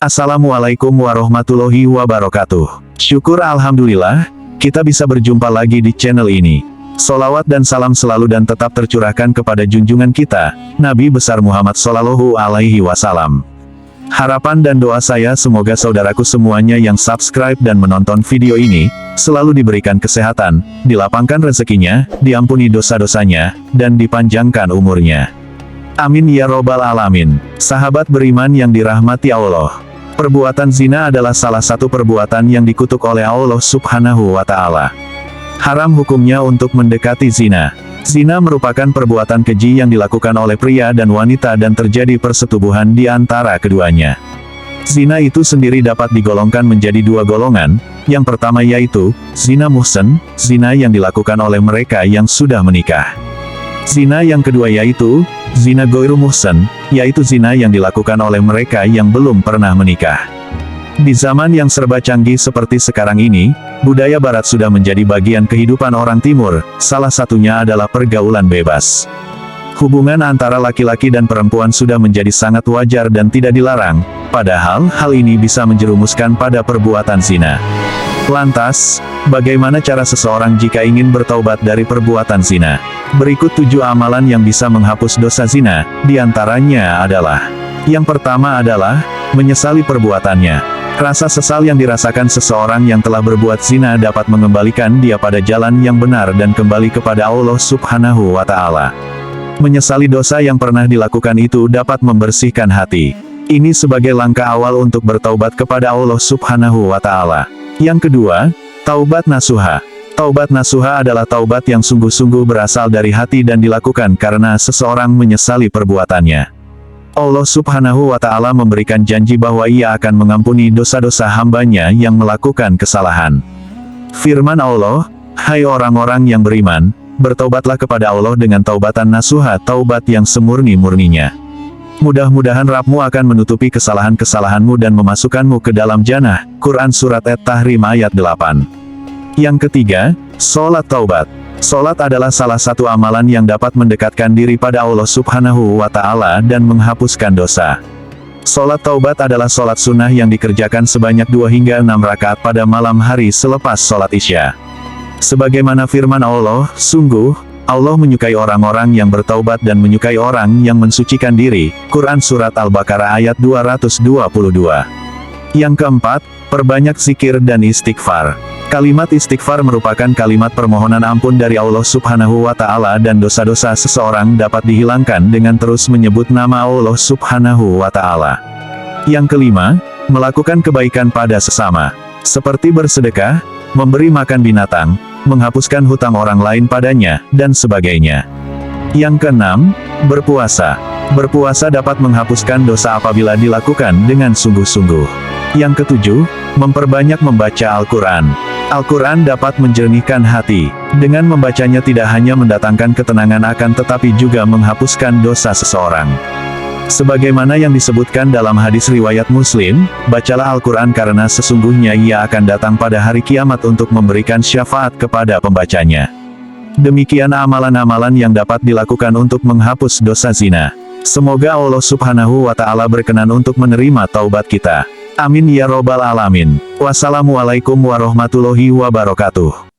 Assalamualaikum warahmatullahi wabarakatuh. Syukur alhamdulillah, kita bisa berjumpa lagi di channel ini. Solawat dan salam selalu dan tetap tercurahkan kepada junjungan kita, Nabi besar Muhammad Shallallahu Alaihi Wasallam. Harapan dan doa saya semoga saudaraku semuanya yang subscribe dan menonton video ini, selalu diberikan kesehatan, dilapangkan rezekinya, diampuni dosa-dosanya, dan dipanjangkan umurnya. Amin ya robbal alamin. Sahabat beriman yang dirahmati Allah. Perbuatan zina adalah salah satu perbuatan yang dikutuk oleh Allah Subhanahu wa Ta'ala. Haram hukumnya untuk mendekati zina. Zina merupakan perbuatan keji yang dilakukan oleh pria dan wanita dan terjadi persetubuhan di antara keduanya. Zina itu sendiri dapat digolongkan menjadi dua golongan. Yang pertama yaitu zina muhsan, zina yang dilakukan oleh mereka yang sudah menikah. Zina yang kedua yaitu zina ghairu muhsan, yaitu zina yang dilakukan oleh mereka yang belum pernah menikah. Di zaman yang serba canggih seperti sekarang ini, budaya barat sudah menjadi bagian kehidupan orang timur, salah satunya adalah pergaulan bebas. Hubungan antara laki-laki dan perempuan sudah menjadi sangat wajar dan tidak dilarang, padahal hal ini bisa menjerumuskan pada perbuatan zina. Lantas, bagaimana cara seseorang jika ingin bertaubat dari perbuatan zina? Berikut 7 amalan yang bisa menghapus dosa zina, diantaranya adalah: yang pertama adalah, menyesali perbuatannya. Rasa sesal yang dirasakan seseorang yang telah berbuat zina dapat mengembalikan dia pada jalan yang benar dan kembali kepada Allah Subhanahu wa Ta'ala. Menyesali dosa yang pernah dilakukan itu dapat membersihkan hati. Ini sebagai langkah awal untuk bertaubat kepada Allah Subhanahu wa Ta'ala. Yang kedua, taubat nasuha. Taubat nasuha adalah taubat yang sungguh-sungguh berasal dari hati dan dilakukan karena seseorang menyesali perbuatannya. Allah Subhanahu wa Ta'ala memberikan janji bahwa Ia akan mengampuni dosa-dosa hambanya yang melakukan kesalahan. Firman Allah, "Hai orang-orang yang beriman, bertaubatlah kepada Allah dengan taubatan nasuha, taubat yang semurni-murninya. Mudah-mudahan Rabbmu akan menutupi kesalahan-kesalahanmu dan memasukkanmu ke dalam jannah." Quran Surat At-Tahrim ayat 8. Yang ketiga, sholat taubat. Sholat adalah salah satu amalan yang dapat mendekatkan diri pada Allah Subhanahu wa Ta'ala dan menghapuskan dosa. Sholat taubat adalah sholat sunnah yang dikerjakan sebanyak 2 hingga 6 rakaat pada malam hari selepas sholat Isya. Sebagaimana firman Allah, "Sungguh, Allah menyukai orang-orang yang bertaubat dan menyukai orang yang mensucikan diri." Quran Surat Al-Baqarah ayat 222. Yang keempat, perbanyak zikir dan istighfar. Kalimat istighfar merupakan kalimat permohonan ampun dari Allah Subhanahu wa Ta'ala dan dosa-dosa seseorang dapat dihilangkan dengan terus menyebut nama Allah Subhanahu wa Ta'ala. Yang kelima, melakukan kebaikan pada sesama. Seperti bersedekah, memberi makan binatang, menghapuskan hutang orang lain padanya, dan sebagainya. Yang keenam, berpuasa. Berpuasa dapat menghapuskan dosa apabila dilakukan dengan sungguh-sungguh. Yang ketujuh, memperbanyak membaca Al-Quran. Al-Quran dapat menjernihkan hati. Dengan membacanya tidak hanya mendatangkan ketenangan akan tetapi juga menghapuskan dosa seseorang. Sebagaimana yang disebutkan dalam hadis riwayat Muslim, bacalah Al-Quran karena sesungguhnya ia akan datang pada hari kiamat untuk memberikan syafaat kepada pembacanya. Demikian amalan-amalan yang dapat dilakukan untuk menghapus dosa zina. Semoga Allah Subhanahu wa Ta'ala berkenan untuk menerima taubat kita. Amin ya robbal alamin. Wassalamualaikum warahmatullahi wabarakatuh.